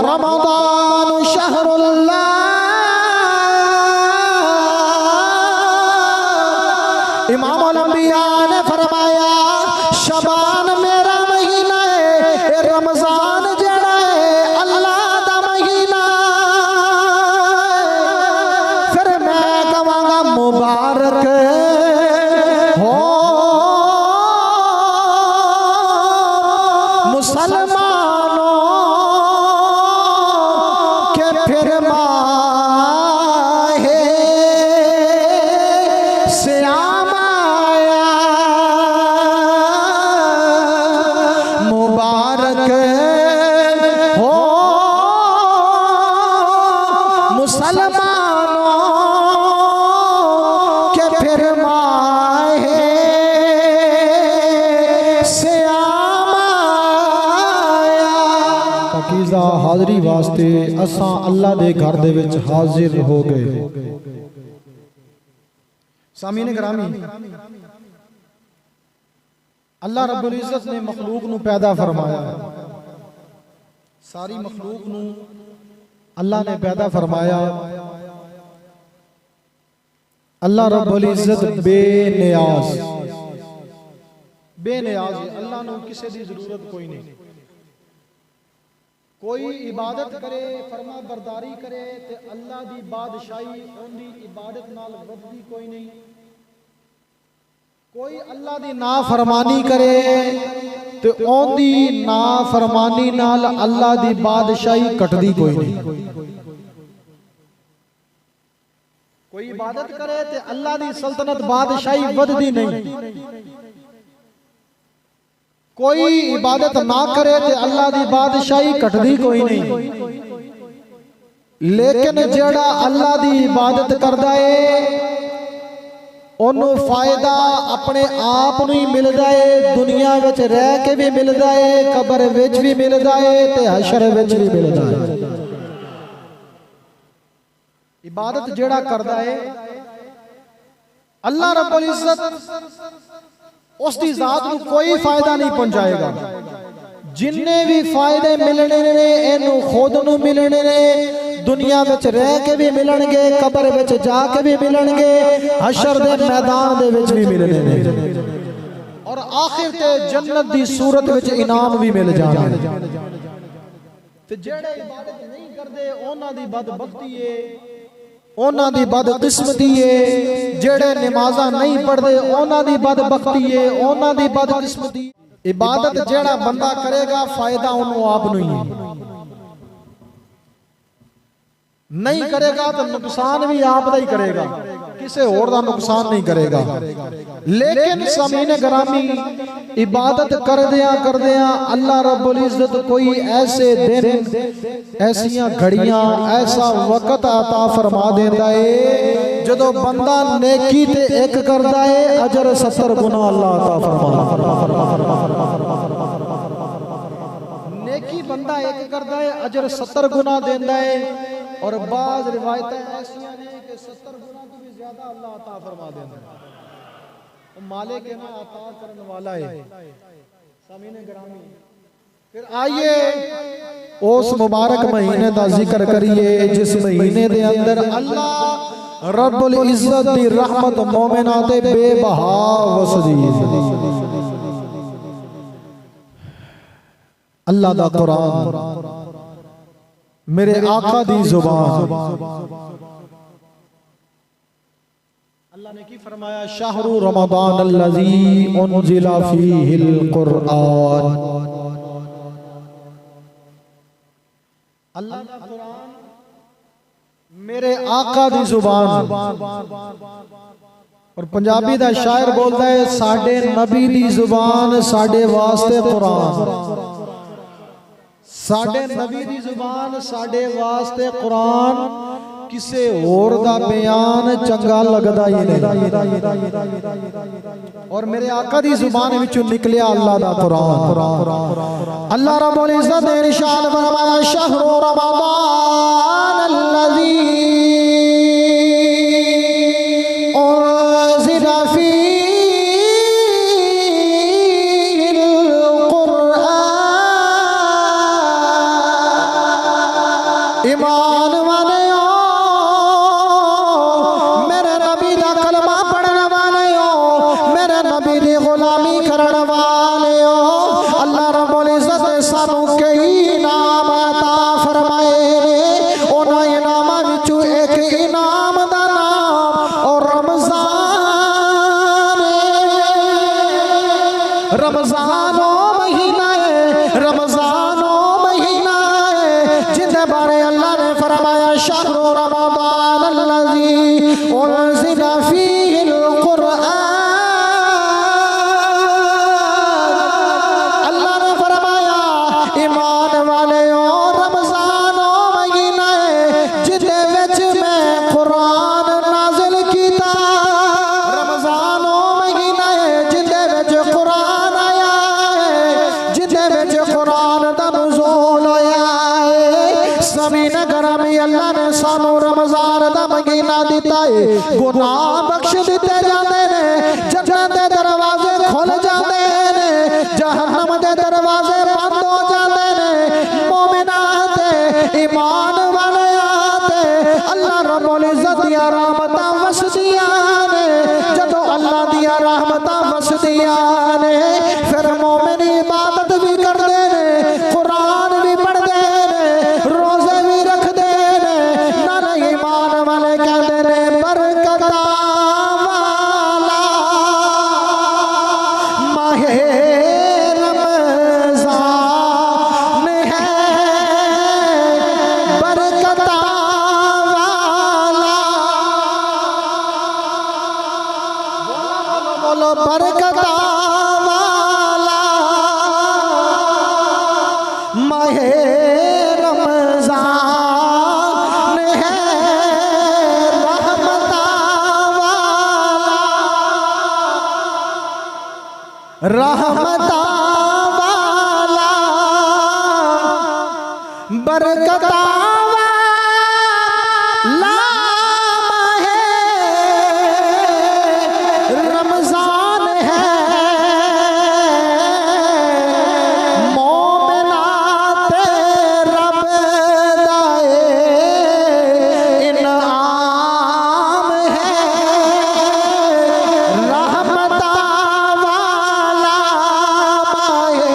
रमज़ान शहरुल्लाह, इमाम अल-अंबिया ने फरमाया शबान मेरा महीना है, रमज़ान जड़ा है अल्लाह दा महीना। फिर मैं कहांगा मुबारक हो मुसलमानों के फिर माहे श्याम आया, मुबारक हो मुसलमानों के फिर माहे श्याम आया। पाकीज़ा हाज़री वास्ते असां अल्लाह दे घर दे विच हाजिर हो गए। सामीन गिरामी, अल्लाह रब्बुल इज़्ज़त ने मखलूक नू पैदा फरमाया, सारी मखलूक नू अल्लाह ने पैदा फरमाया। अल्लाह रब्बुल इज़्ज़त बेनियाज बेनियाज है, अल्लाह नू किसी दी जरूरत कोई नहीं। कोई इबादत करे फरमा बरदारी करे ते अल्लाह दी बादशाही उनदी इबादत नाल वधदी कोई नहीं। कोई अल्लाह दी नाफरमानी करे ते उनदी नाफरमानी नाल अल्लाह दी बादशाही कटदी कोई नहीं। कोई इबादत करे ते अल्लाह दी सल्तनत बादशाही वधदी नहीं। कोई इबादत ना करे ते अल्लाह दी बादशाही कटदी कोई नहीं। लेकिन जेड़ा अल्लाह दी इबादत करदा है ओनू फायदा अपने आप नू ही मिलदा है, दुनिया विच रह के भी मिलदा है, कब्र विच भी मिलदा है ते हशर विच भी मिलदा है। इबादत जेड़ा करदा है अल्लाह रब्बुल इज़्ज़त उसकी जात को कोई फायदा नहीं पहुंचाएगा। जिन्ने भी फायदे मिलने ने इनू खुद नू मिलने ने, दुनिया विच रह के भी मिलणगे, कब्र विच जाके भी मिलणगे, हशर दे मैदान दे विच भी मिलने ने, और आखिर ते जन्नत दी सूरत विच इनाम भी मिल जाना। ते जेड़े इबादत नहीं करदे उन्हां दी बदबख्ती है, उन्हां दी बदकिस्मती है। जेड़े नमाज़ां नहीं पढ़दे उन्हां दी बदबख्ती है, उन्हां दी बदकिस्मती। इबादत जेड़ा बंदा करेगा फायदा उन्होंने आप नहीं है, नहीं करेगा तो नुकसान भी आप दा ही करेगा, किसी और दा नुकसान नहीं करेगा। लेकिन सामीन गिरामी, इबादत करदियां अल्लाह रब्बुल इज़्ज़त कोई ऐसे दिन, ऐसियां घड़ियां, ऐसा वक्त अता फरमा देता है जदों बंदा नेकी ते एक करदा है अजर 70 गुना अल्लाह अता फरमा। नेकी बंदा एक करदा है अजर 70 गुना देंदा है, और बाज रिवायतें ऐसियां ने कि 70 गुना तो भी ज्यादा अल्लाह अता फरमा देंदा है। मालिक है ना, अता करने वाला है। सामीन गिरामी, फिर आइए उस मुबारक महीने का जिक्र करिए जिस महीने के अंदर अल्लाह रब्बुल इज़्ज़त दी रहमत मोमिना ते बेबहा वसदी। अल्लाह दा कुरान मेरे आका दी जुबान, अल्लाह ने की फरमाया शाहरु रमज़ान अल्लज़ी उन्ज़िला फ़ीहिल कुरआन। अल्लाह दा कुरान मेरे आका दी जुबान। और पंजाबी दा शायर बोलता है साडे नबी दी जुबान साडे वास्ते कुरान, साडे नबी दी जुबान साडे वास्ते कुरान, किसे और दा बयान चंगा लगदा ही नहीं। और मेरे आका दी जुबान विचों निकलिया अल्लाह दा कुरान। अल्लाह रब्बुल इज़्ज़त ने इरशाद फरमाया शहरु रमज़ान अल्लज़ी उन्ज़िला फ़ीहिल कुरआन। गुलामी करण वालियो अल्लाह रब्बुल इज्जत ने सानू कई इनाम अता फरमाए ने उन्हां इनामां विचों एक इनाम दा नाम और रमजान है। रमजानो महीना है, रमजानो महीना है जिंदे बारे अल्लाह ने फरमाया शहरु रमजान अल्लज़ी उनज़िला फीहिल कुरआन। अल्लाह ने फरमाया ईमान वालेओ रमजानो महीना है जिंदे विच मैं कुरान नाज़िल कीता। रमजानो महीना है जिंदे विच कुरान आया है, जिंदे विच कुरान दा नुज़ूल होया है। सभी नगरामी अल्लाह ने सानू रमजान दा महीना दिता है। गुनाह बख्श दिते जाते ने, जन्नत दे दरवाजे खुल जाते ने, जहन्नम दे दरवाजे बंद हो जाते ने। मोमिनात ईमान वाले आते अल्लाह रब्बुल इज्जत दियां रहमतां वसदियां ने। जदों अल्लाह दियां रहमतां वसदियां ने फिर मोमिन इबादत भी करदे ने, कुरान भी पढ़दे ने, रोजे भी रखदे ने। नाले ईमान वाले कहते ने बरकत वाला माहे रमजान है, बरकत वाला। बोलो बरकत वाला माहे रमजान है, रहमत वाला, रहमत वाला, बरकत वाला माहे रमजान है। मोमिनात रब दाए इनाम है, रहमत वाला माहे।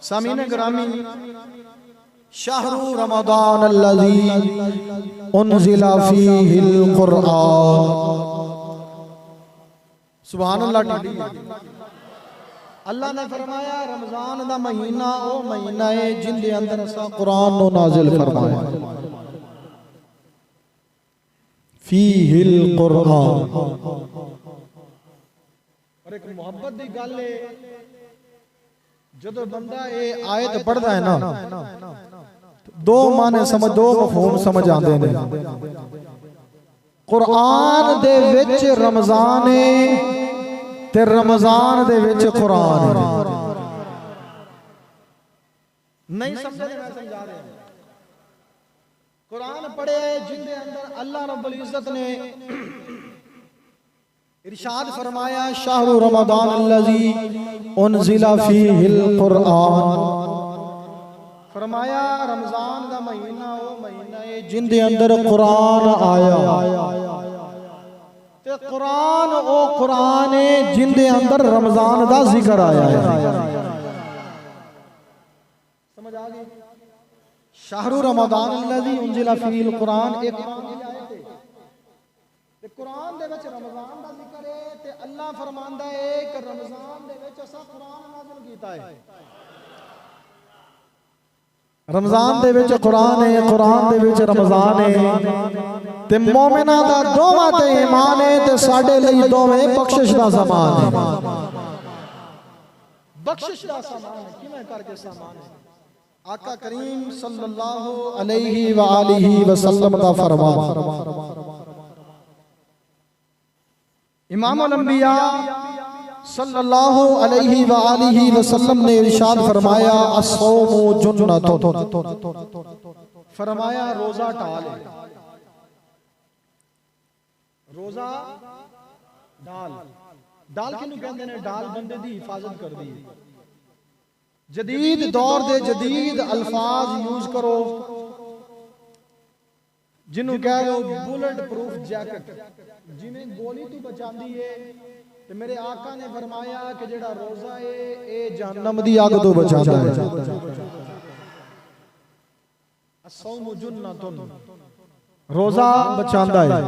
सामीन ग्रामी शहरु रमजान अल्लज़ी उनज़िला फ़ीहिल कुरआन। सुभान अल्लाह। अल्लाह ने फरमाया रमजान दा महीना ओ महीना है जिंदे अंदर असा कुरान नो नाजिल फरमाया। फ़ीहिल कुरआन। और एक मोहब्बत दी गल है जदों बंदा ये आयत पढ़दा है ना दो माने समझ, दो मफहूम समझ आते हैं। कुरान दे विच रमजान है ते रमजान दे विच कुरान है। नहीं समझे मैं समझा रहा हूं। कुरान पढ़े जिंदे अंदर अल्लाह रब्बुल इज्जत ने इरशाद फरमाया शहरु रमजान अल्लज़ी उनज़िला फ़ीहिल कुरआन। फरमाया रमजान का महीना वो महीना है जिंदे अंदर कुरान आया। ते कुरान ओ कुरान है जिंदे अंदर रमजान का जिक्र आया है। समझ आ गई? शहरु रमजान अल्लज़ी उनज़िला फ़ीहिल कुरान एक कुरान दे विच रमजान दा जिक्र है ते अल्लाह फरमांदा है कि रमजान दे विच असा कुरान नाज़िल कीता है। रमजान दे विच कुरान है, कुरान दे विच रमजान है ते मोमिना दा दोवां ते ईमान है ते साडे लई दोवें बख्शिश दा समान है। बख्शिश दा समान है किवें करके समान है? आका करीम सल्लल्लाहु अलैहि व आलिहि वसल्लम दा फरमान। इमामुल अंबिया सल्लल्लाहु अलैहि व आलिहि वसल्लम ने इरशाद फरमाया अस्सौमु जुन्नतुन। फरमाया रोजा टाल है। रोजा डाल डाल किनू कहंदे ने? डाल बंदे दी हिफाजत कर दी। जदीद दौर दे जदीद अल्फाज यूज करो जिन्हों कह लो बुलेट प्रूफ जैकेट, जिन्हें गोली तू बचांदी है। ते मेरे आका ने फरमाया कि जेड़ा रोजा है ये जहन्नम दी आग तो बचाता है। अस्सौमु जुन्नतुन, रोजा बचांदा है।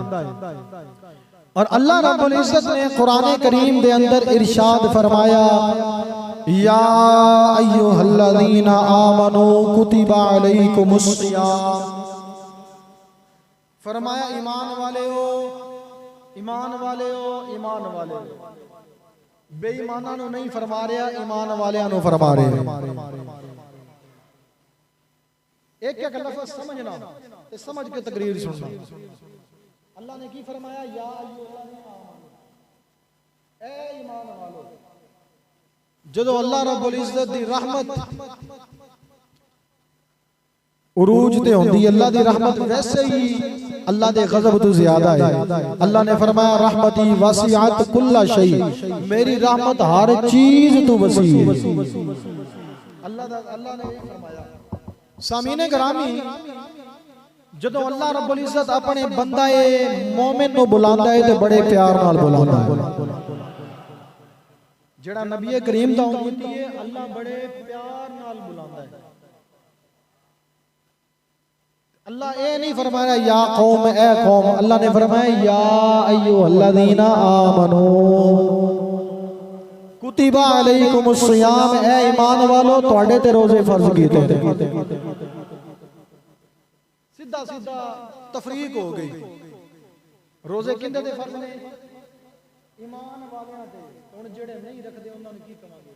और अल्लाह रब्बुल इज्जत ने कुरान करीम दे अंदर इरशाद फरमाया, या अय्युहल्लज़ीना आमनू कुतिबा अलैकुमुस सियाम। फरमाया ईमान वाले हो, ईमान वाले हो, ईमान वाले हो। बेईमाना नु नहीं फरमा रहा, ईमान वालियां नु फरमा रहे। एक एक लफ्ज़ समझना ते समझ के तकरीर सुनना। अल्लाह ने की फरमाया, या अय्युहल्लज़ीना आमनू, ए ईमान वालो। जदों अल्लाह रब्बुल इज्जत दी रहमत उरूज ते होंदी, अल्लाह दी रहमत वैसे ही अल्लाह दे गज़ब तो ज्यादा है। अल्लाह ने फरमाया, रहमती वसीअत कुल्ला शै, मेरी रहमत हर चीज तो वसी है। अल्लाह ने फरमाया। सामीने ग्रामी, जदों अल्लाह रब्बुल इज्जत अपने बंदा मोमिन नु बुलांदा है ते बड़े प्यार नाल बुलांदा है। जेड़ा नबी करीम दा उम्मती है, अल्लाह बड़े प्यार नाल बुलांदा है। अल्लाह ये नहीं फरमाया या कौम, ए कौम। अल्लाह ने फरमाया, या अय्युहल्लज़ीना आमनू कुतिबा अलैकुमुस सियाम, ए ईमान वालो तुहाडे ते रोजे फर्ज कीते। सीधा सीधा तफरीक हो गई। रोजे किंदे ते फर्ज ने? ईमान वालियां ते। हुण जेड़े नहीं रखदे उन्हां नूं की कहांगे?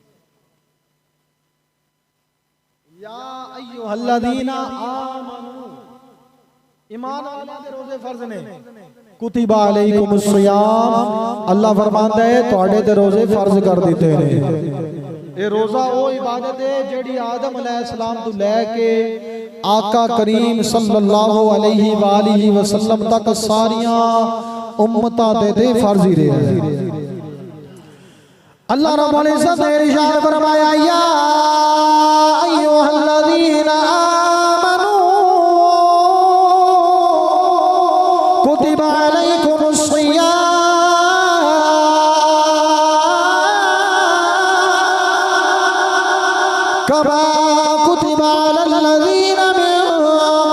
या अय्युहल्लज़ीना आमनू, ईमान वाले दे रोजे फर्ज ने। कुतिबा अलैकुमुस सियाम, अल्लाह फरमांदा है तुहाडे ते रोजे फर्ज कर दिते ने। ये रोजा वो इबादत है जेड़ी आदम अलैहिस्सलाम तो लेके आका करीम सल्लल्लाहु अलैहि वालिहि वसल्लम तक सारियां उम्मतां दे फर्ज ही रहे। अल्लाह रब्बुल इज्जत ने इरशाद फरमाया, या अय्युहल्लज़ीना आमनू कुतिबा अलैकुमुस सियाम कमा कुतिबा अलल्लज़ीना मिन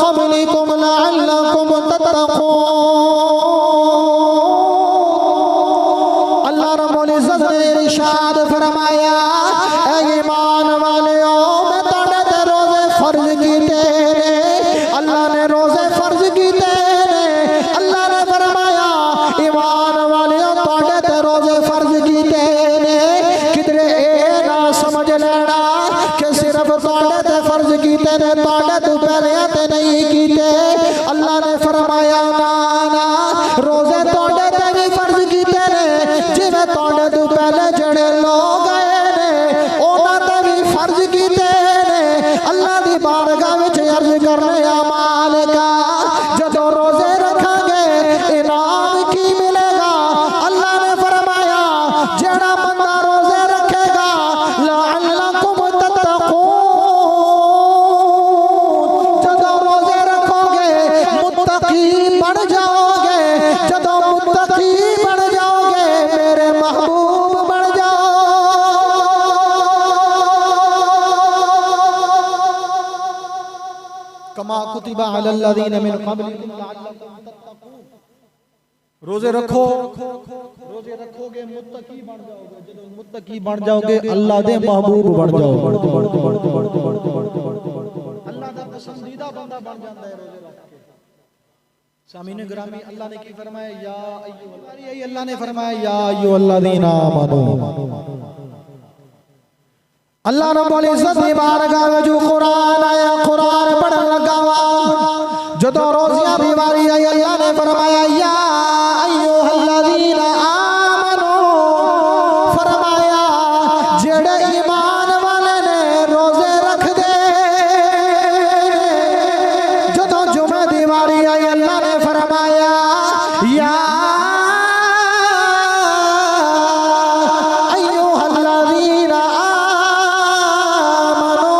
क़ब्लिकुम लअल्लकुम तत्तक़ून। अल्लाह रब्बुल इज्जत ने इरशाद फरमाया, ऐ ईमान वालेओ, मैं तुहाडे ते रोजे फर्ज कीते ने। अल्लाह ने रोजे फर्ज कीते ने। अल्लाह ने फरमाया, ईमान वालेओ तुहाडे ते रोजे फर्ज कीते ने। किधरे ए ना समझ लेना कि सिर्फ तुहाडे ते फर्ज कीते ने, तुहाडे तो पहले ते नहीं कीते। अल्लाह ने फरमाया, ना ना, रोजे तुहाडे ते भी फर्ज कीते ने, जिवें तुहाडे तो पहले जेड़े लोग आए ने उन्हां ते भी फर्ज कीते ने। अल्लाह दी बारगाह विच अर्ज करने, आ मालिका, जदों रोजे रखांगे इनाम की मिलेगा? अल्लाह ने फरमाया, जेड़ा बंदा रोजे रखेगा लअल्लकुम तत्तक़ून, जदों रोजे रखोगे मुत्तकी बन जाओगे। जदों मुत्तकी बन जाओगे मेरे महबूब बन जाओ। कमा कुतिबा अलल्लज़ीना मिन क़ब्लिकुम लअल्लकुम तत्तक़ून। रोजे रखो, रोजे रखोगे मुत्तकी बन जाओगे। जदों मुत्तकी बन जाओगे अल्लाह दे महबूब बन जाओगे। अल्लाह दा पसंदीदा बंदा बन जाता है रोजे रख के। सामीने ग्रामी, अल्लाह ने की फरमाया, या अय्युहल्लज़ीना, अल्लाह ने फरमाया, या अय्युहल्लज़ीना आमनू। अल्लाह रब्बुल इज्जत की बारगाह में जो कुरान आया, कुरान पढ़न लगा वा, जदों रोज़ियां दी वारी आई, अल्लाह ने फरमाया, या अय्युहल्लज़ीना आमनू, फरमाया जेड़े ईमान वाले ने रोजे रख दे। जदों जुमे दी वारी आई, अल्लाह ने फरमाया, या अय्युहल्लज़ीना आमनू,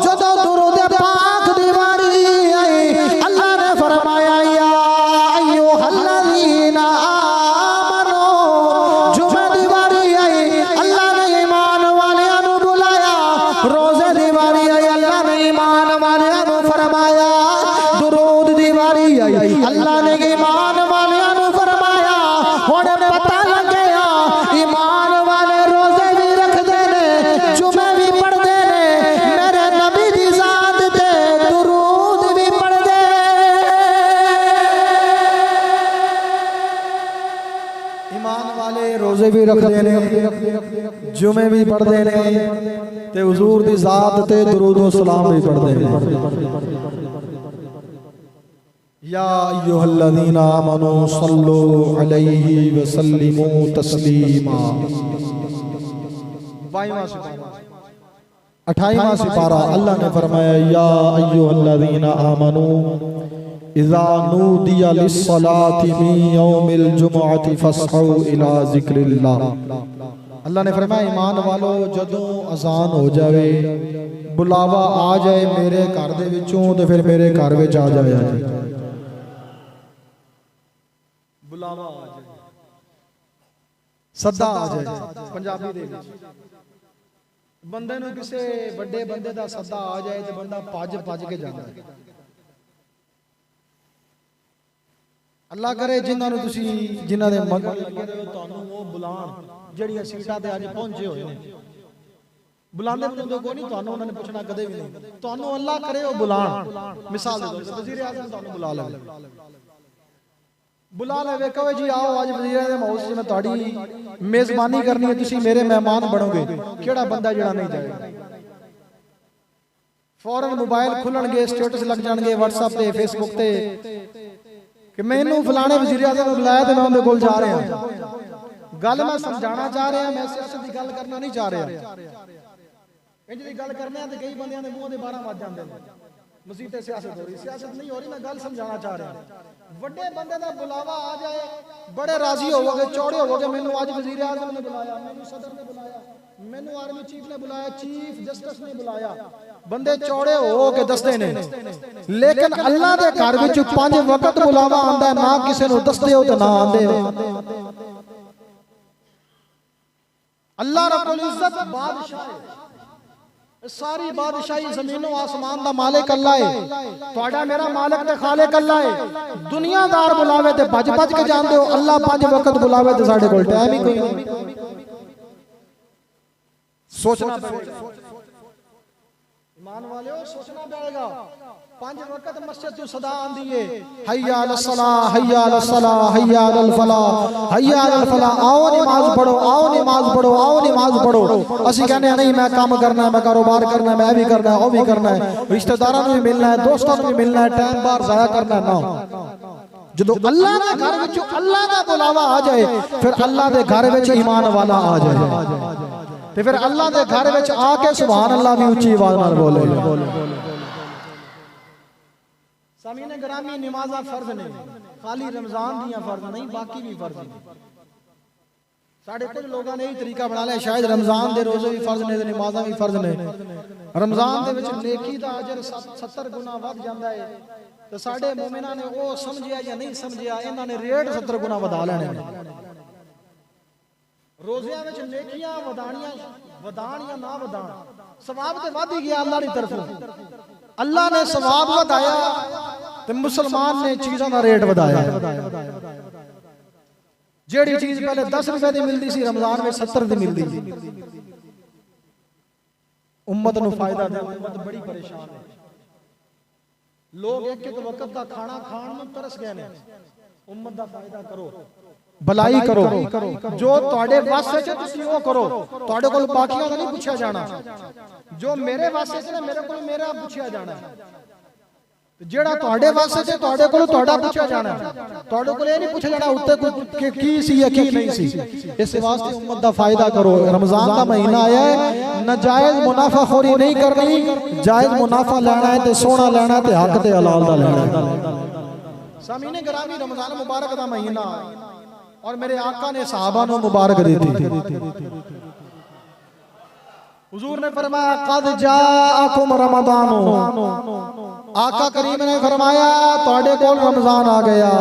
जदों दुरूद पाक दी वारी ईमान वाले रोजे भी रखते ने, जुमे भी पढ़ते ने, ते हुजूर दी जात ते दुरूद व सलाम भी पढ़ते ने। या अय्युहल्लज़ीना आमनू सल्लु अलैहि व सल्लिमू तस्लीमा। 28वां सिपारा अल्लाह ने फरमाया या अय्युहल्लज़ीना आमनू इज़ा नूदिया लिस्सलाति मिन यौमिल जुमुअति फस्अू इला ज़िक्रिल्लाह। अल्लाह ने फरमाया ईमान वालो जदों अजान हो जाए, बुलावा आ जाए मेरे घर दे विचों ते फिर मेरे घर विच आ जाया जी। बुलावा आ जाए, सदा आ जाए। पंजाबी दे विच बंदे नूं किसे बड़े बंदे दा सदा आ जाए ते बंदा भज भज के जांदा है। अल्लाह करे जिन्हां नूं तुसीं जिन्हां दे मगन लगे रहे हो तुहानूं वो बुलाण ਜਿਹੜੀਆਂ ਸੀਟਾਂ ਤੇ ਅੱਜ ਪਹੁੰਚੇ ਹੋਏ ਨੇ, बुलाते बुलाते कोई नहीं, तुहानूं उन्होंने पूछना कदे भी नहीं। तुहानूं अल्लाह करे वो बुलाण, मिसाल दे दो वजीर आज़म तुहानूं बुला ले, बुला ले कहे जी आओ आज वजीर आज़म हाउस च मैं तुहाडी मेजबानी करनी है, तुसीं मेरे मेहमान बनोगे। केड़ा बंदा जेड़ा नहीं जाएगा? फौरन मोबाइल खुलणगे, स्टेटस लग जाणगे व्हाट्सएप ते फेसबुक ते कि मैनू फलाने वजीर आज़म ने बुलाया ते मैं उनके कोल जा रहा। गल मैं समझाना चाह रहा, मैं सियासत की गल करना नहीं चाह रहा। इंज दी गल करने ते कई बंदियां दे मुंह दे 12 वज जांदे ने, मसीह ते सियासत हो रही, सियासत नहीं हो रही, मैं गल समझाना चाह रहा। बड़े बंदे दा बुलावा आ जाए, बड़े राजी होवोगे, चौड़े होवोगे, मैनू आज वजीर आज़म ने बुलाया, मैनू सदर ने बुलाया, मैनू आर्मी चीफ ने बुलाया, चीफ जस्टिस ने बुलाया, बंदे चौड़े हो के दसदे ने। लेकिन अल्लाह दे घर विच 5 वक्त बुलावा आंदा, ना किसे नूं दसदे हो ते ना आंदे हो। अल्लाह रब्बुल इज्जत बादशाह है, सारी बादशाही जमीनों आसमान दा मालिक अल्लाह है, तुहाडा मेरा मालिक ते खालिक अल्लाह है। दुनियादार बुलावे ते भज भज के जांदे हो, अल्लाह 5 वक्त बुलावे ते साडे कोल टाइम ही कोई नहीं। सोचना पड़ेगा ईमान वाले हो, सोचना पड़ेगा। 5 वक्त मस्जिद तो सदा आंदी है, हय्या अलस सलाह, हय्या अलस सलाह, हय्या अलल फलाह, हय्या अलल फलाह। आओ नमाज पढ़ो, आओ नमाज पढ़ो, आओ नमाज पढ़ो। असि कहने नहीं मैं काम करना है, मैं कारोबार करना है, मैं भी करना है, वो भी करना है, रिश्तेदारों में भी मिलना है, दोस्तों में भी मिलना है, टाइम बार जाया करना है ना। जो अल्लाह के घर विच अल्लाह का बुलावा आ जाए, फिर अल्लाह के घर विच ईमान वाला आ जाए, ते फिर अल्लाह के घर विच आके सुभान अल्लाह भी उच्ची आवाज नाल बोले। सामीने ग्रामी नमाज़ां फर्ज ने, खाली रमजान दियां फर्ज नहीं, बाकी भी फर्ज ने। साढ़े कुछ लोगों ने यही तरीका बना लिया, शायद रमजान दे रोजे भी फर्ज ने, नमाज़ां भी फर्ज ने। रमजान दे विच नेकी दा अजर 70 गुना वध जांदा है, ते साडे मोमिनां ने वो समझिया या नहीं समझिया, इन्हां ने रेट 70 गुना वधा लेने। रोज़ियां विच नेकियां वधाणियां वधाण या ना वधाण, सवाब ते वध ही गया अल्लाह दी तरफों। अल्लाह ने सवाब वधाया ते मुसलमान ने चीज़ों का रेट वधाया। जेड़ी चीज पहले 10 रुपए की मिलती सी, रमजान में 70 की मिलती सी। उम्मत नूं फायदा दे, उम्मत बड़ी परेशान है। लोग एक एक वक्त का खाना खाण नूं तरस गए ने। उम्मत दा फायदा करो, भलाई करो, जो तुहाडे वस च तुसीं वो करो। तुहाडे कोल बाकियां दा नहीं पुछया जाना, जो मेरे वस च ने मेरे कोल मेरा पुछया जाना। जेड़ा तुहाडे वस च तुहाडे कोल तुहाडा पुछया जाना, तुहाडे कोल ये नहीं पुछया जाना उत्ते कोई की सी या की नहीं सी। इस वास्ते उम्मत दा फायदा करो। रमजान दा महीना आया है, नाजायज मुनाफाखोरी नहीं करनी, जायज मुनाफा लेना है ते सोना लेना है ते हक ते हलाल दा लेना है। सामीने गिरामी, रमजान मुबारक दा महीना और मेरे आका ने सहाबा को मुबारक दी थी। हुजूर ने फरमाया कद जाअकुम रमजान, आका करीम ने फरमाया तुहाडे कोल रमजान आ गया।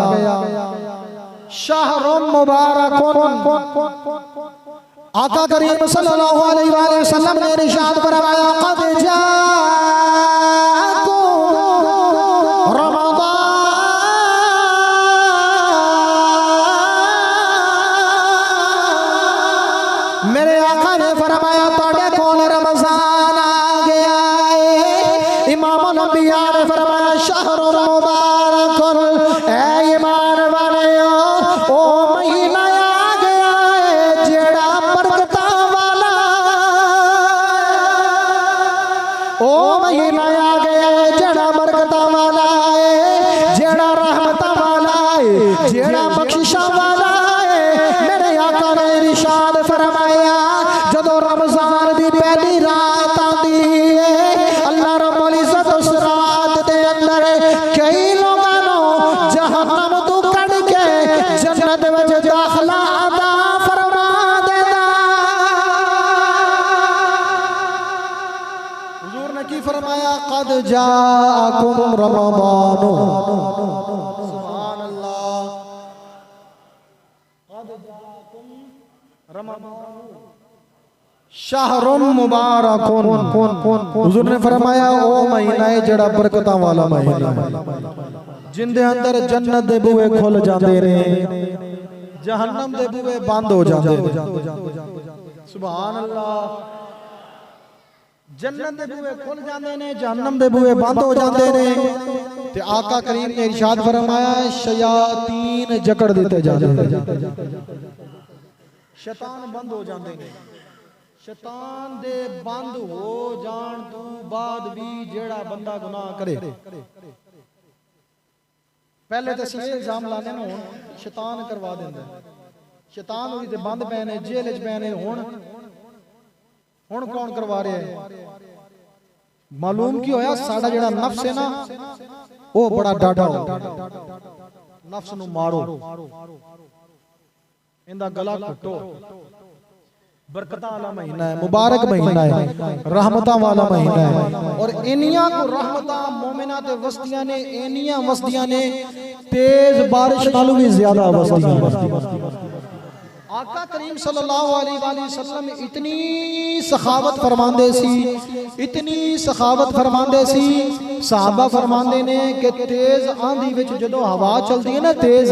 शहरुम मुबारकुन, आका करीम सल्लल्लाहु अलैहि वसल्लम ने इरशाद फरमाया कद जाअकुम रमजान, मेरे आका ने फरमाया तुहाडे कोल रमजान आ गया है। इमाम अंबिया ने फरमाया शहरुल मुबारकुन, ऐ ईमान वालेओ ओ महीना आ जाअकुम रमज़ानु, सुभान अल्लाह, क़द जाअकुम रमज़ानु शहरुम मुबारकुन। हुजूर ने फरमाया ओ महीना है जड़ा बरकतां वाला महीना है, जिंदे अंदर जन्नत दे बूहे खुल जाते ने, जहन्नम दे बूहे बंद हो जाते ने। सुभान अल्लाह, जन्नत दे बूहे खुल जाते ने, जहन्नम दे बूहे बंद हो जाते ने। ते आका करीम ने इरशाद फरमाया शयातीन जकड़ दिते जाते ने, शैतान बंद हो जाते ने। शैतान दे बंद हो जान तो बाद भी जेड़ा बंदा गुनाह करे, पहले तो असीं इल्जाम लाने ना हुण शैतान करवा देंदा, शैतान हुई ते बंद पै ने, जेल च पै ने। हुण कौन करवा रहा है? मालूम की होया साडा जेड़ा नफ्स है ना वो बड़ा डाढ़ा हो, नफ्स नू मारो, इंदा गला घुटो। बरकतां वाला महीना है, मुबारक महीना है, रहमतां वाला महीना है। और इनियां को रहमतां मोमिना ते वस्तियां ने, इनियां वस्तियां ने तेज बारिश नालों भी ज्यादा वस्तियां। आका करीम सल्लल्लाहु अलैहि वसल्लम इतनी सखावत फरमांदे सी, इतनी सखावत फरमांदे सी, सहाबा फरमांदे ने कि तेज आंधी विच जदों हवा चलदी है ना तेज,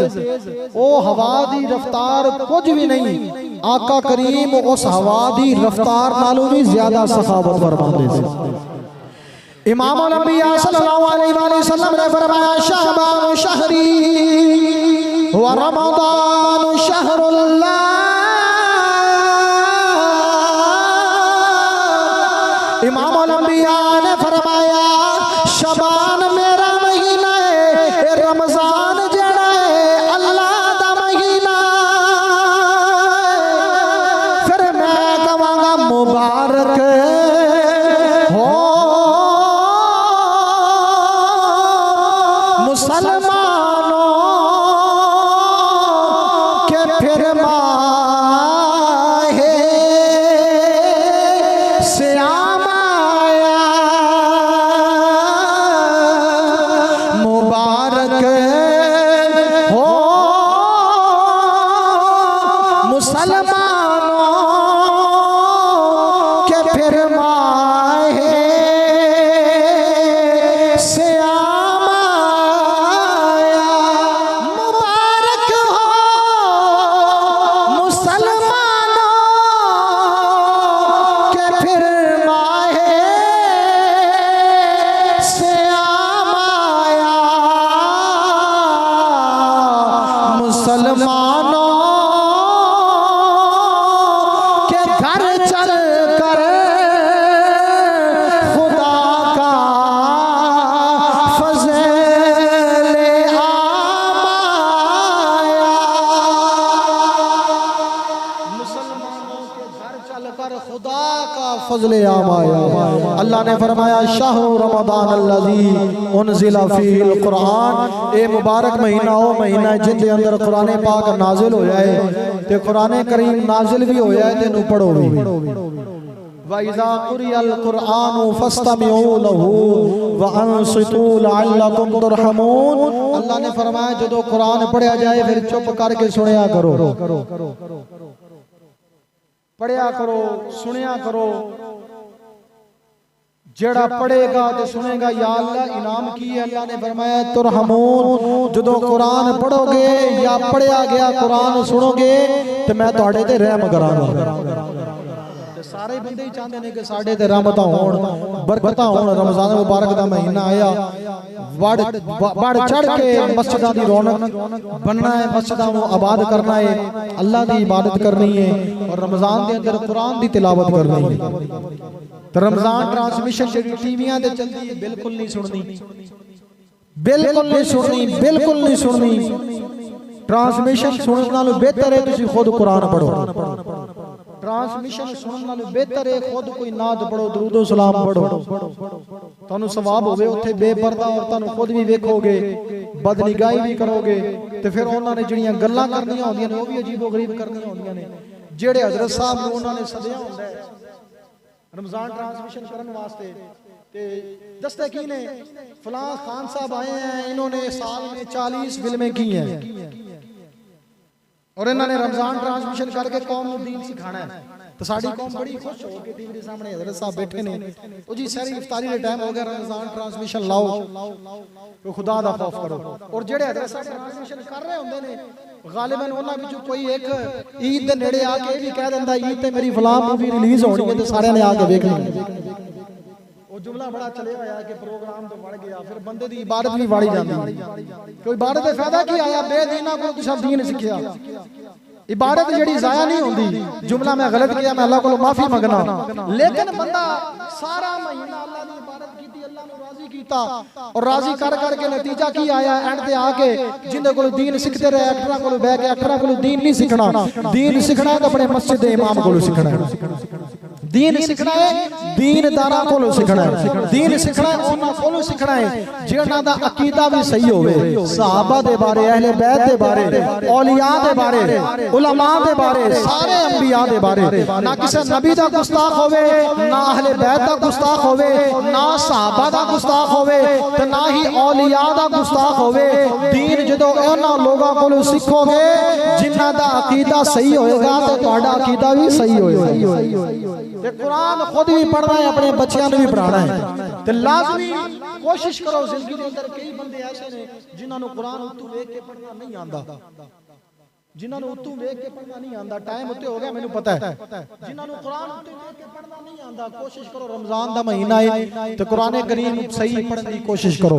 ओ हवा दी रफ्तार कुछ भी नहीं, आका करीम उस हवा दी रफ्तार नालों भी ज्यादा सखावत फरमांदे सी। इमाम अल अंबिया सल्लल्लाहु अलैहि वसल्लम ने फरमाया शअबान शहरी व रमज़ान शहरुल्लाह। इमाम अल अंबिया ने फरमाया शबान मेरा महीना है, रमजान जड़ा है अल्लाह दा महीना। फिर मैं कहांगा मुबारक हो मुसलमानों के फिर माहे श्याम आया, मुबारक हो मुसलमानों के फिर माहे श्याम आया, मुबारक हो मुसलमानों के फिर माहे श्याम आया, मुसलमानों के घर चल कर खुदा का फज़ल आम आया। मुसलमानों के घर चल कर खुदा का फज़ल आम आया। अल्लाह ने फरमाया शाहरु रमज़ान अल्लज़ी उनज़िला फ़ीहिल कुरान, ए मुबारक महीना ओ महीना है जिंदे अंदर कुरान पाक नाजिल होया है, ते कुरान करीम नाजिल भी होया है ते नू पढ़ो भी। व इज़ा कुरियल कुरानु फस्तमिऊ लहू व अंसितू लअल्लकुम तुरहमून। अल्लाह ने फरमाया जदों कुरान पढ़िया जाए फिर चुप करके सुनिया करो, पढ़िया करो, सुनिया करो। जेड़ा पढ़ेगा तो सुनेगा, या अल्लाह इनाम की है। अल्लाह ने फरमाया तुरहमून, जदों कुरान पढ़ोगे या पढ़िया गया कुरान सुनोगे तो मैं तुहाडे ते रहम करांगा। सारे बंदे ही चाहते हैं कि साडे ते रहमतां होण, बरकतां होण। रमज़ान मुबारक दा महीना आया, बढ़ चढ़ के मस्जिदां दी रौनक बनना है, मस्जिदां नूं आबाद करना है, अल्लाह दी इबादत करनी है और रमज़ान दे अंदर कुरान दी तिलावत करनी है। तो रमज़ान ट्रांसमिशन जेहड़ी टीवीआं ते चलदी है बिल्कुल नहीं सुननी, बिल्कुल नहीं सुननी, बिल्कुल नहीं सुननी। ट्रांसमिशन सुनने नालों बेहतर है तुसीं खुद कुरान पढ़ो। ट्रांसमिशन सुनने नालों बेहतर है खुद कोई नात पढ़ो, दरूद सलाम पढ़ो, तुहानूं सवाब होवे। उत्थे बेपर्दा औरतां नूं खुद भी वेखोगे, बदनिगाही भी करोगे, ते फिर उन्हां ने जिहड़ियां गल्लां करनियां होंदियां ने वो भी अजीबो गरीब करनियां होंदियां ने। जेहड़े हज़रत साहब नूं उन्हां ने सदिया हुंदा है रमज़ान ट्रांसमिशन करन वास्ते, दसते की ने फलां खान साहब आए हैं, इन्होंने साल में 40 फिल्में की हैं और इन्होंने रमजान ट्रांसमिशन करके कौम को दीन सिखाना है। तो साड़ी कौम बड़ी खुश हो के टीवी सामने हजरत साहब बैठे ने, ओ जी सारी इफ्तारी का टाइम हो गया, रमजान ट्रांसमिशन लाओ, तो खुदा दा खौफ करो। और जेड़े हजरत साहब ट्रांसमिशन कर रहे होंदे ने गालिबन उन्हां विचों कोई एक ईद दे नेड़े आके भी कह दिंदा ईद ते मेरी फलां मूवी रिलीज होनी है, ते सारे ने आके वेख लेनी। वो जुमला बड़ा चले होया कि प्रोग्राम तो बढ़ गया, फिर बंदे दी इबादत भी वाड़ी जांदी। कोई इबादत दा फायदा की आया, बेदीना को तुसां दीन सिखिया। इबादत जड़ी जाया नहीं होंदी। जुमला मैं गलत किया, मैं अल्लाह को माफी मंगना, लेकिन बंदा सारा महीना अल्लाह दी इबादत कीती, अल्लाह नु राजी कीता और राजी कर करके नतीजा की आया, एंड ते आके जिंदे कोल दीन सिखते रहे, अक्टरा कोल बैठ के अक्टरा कोल दीन नहीं सिखना। दीन सिखना है तो अपने मस्जिद दे इमाम कोल सिखना है। दीन सिखना है दीनदारा कोल सिखना है। दीन सिखना है उन्हां कोल सिखना है जिन्हां दा अकीदा भी सही होवे, सहाबा दे बारे, अहले बैत दे बारे, औलिया दे बारे, उलमा दे बारे, सारे अंबिया दे बारे। ना किसी नबी दा गुस्ताख होवे, ना अहले बैत दा गुस्ताख होवे, ना सहाबा दा गुस्ताख होवे, ते ना ही औलिया दा गुस्ताख होवे। दीन जदों उन्हां लोगां कोलों सिखोगे जिन्हां दा अकीदा सही होएगा ते तुहाडा अकीदा भी सही होएगा। ते कुरान खुद भी पढ़ना है, अपने बच्चों को भी पढ़ाना है। ते लाजमी कोशिश करो जिंदगी दे अंदर कई बंदे ऐसे ने जिन्हां नु कुरान उतू वेख के पढ़ना नहीं आंदा, जिन्हां नु उतू वेख के पढ़ना नहीं आंदा। टाइम उत्ते हो गया मैनू पता है। जिन्हां नु कुरान उतू वेख के पढ़ना नहीं आंदा, कोशिश करो रमजान दा महीना है ते कुरान करीम सही पढ़ने की कोशिश करो,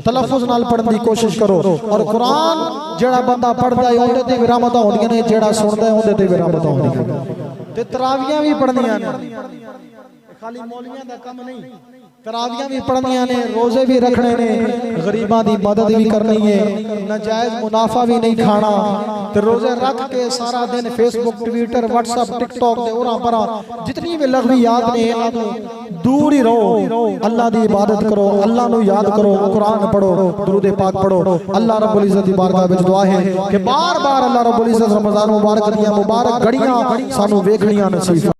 तलफ्फुज नाल पढ़ने की कोशिश करो। और कुरान जेड़ा बंदा पढ़दा है ओहदे ते भी रहमतां होंदियां ने, जेड़ा सुनदा है ओहदे ते भी रहमतां होंदियां ने। ते तरावियां भी पढ़नियां ने, खाली मौलवियां दा काम नहीं, तरावियां भी पढ़नियां ने, रोजे भी रखने ने, गरीबां दी मदद भी करनी है, नाजायज मुनाफा भी नहीं खाना। ते रोजे रख के सारा दिन फेसबुक, ट्विटर, व्हाट्सएप, टिकटॉक ते ओरा परा जितनी भी लग़वियात ने इन्हां तो दूर ही रहो। अल्लाह दी इबादत करो, अल्लाह नु याद करो, कुरान पढ़ो, दुरूद पाक पढ़ो। अल्लाह रब्बुल इज्जत दी बारगाह विच दुआ है कि बार-बार अल्लाह रब्बुल इज्जत रमजान मुबारक दियां मुबारक घड़ियां सानू वेखणियां नसीब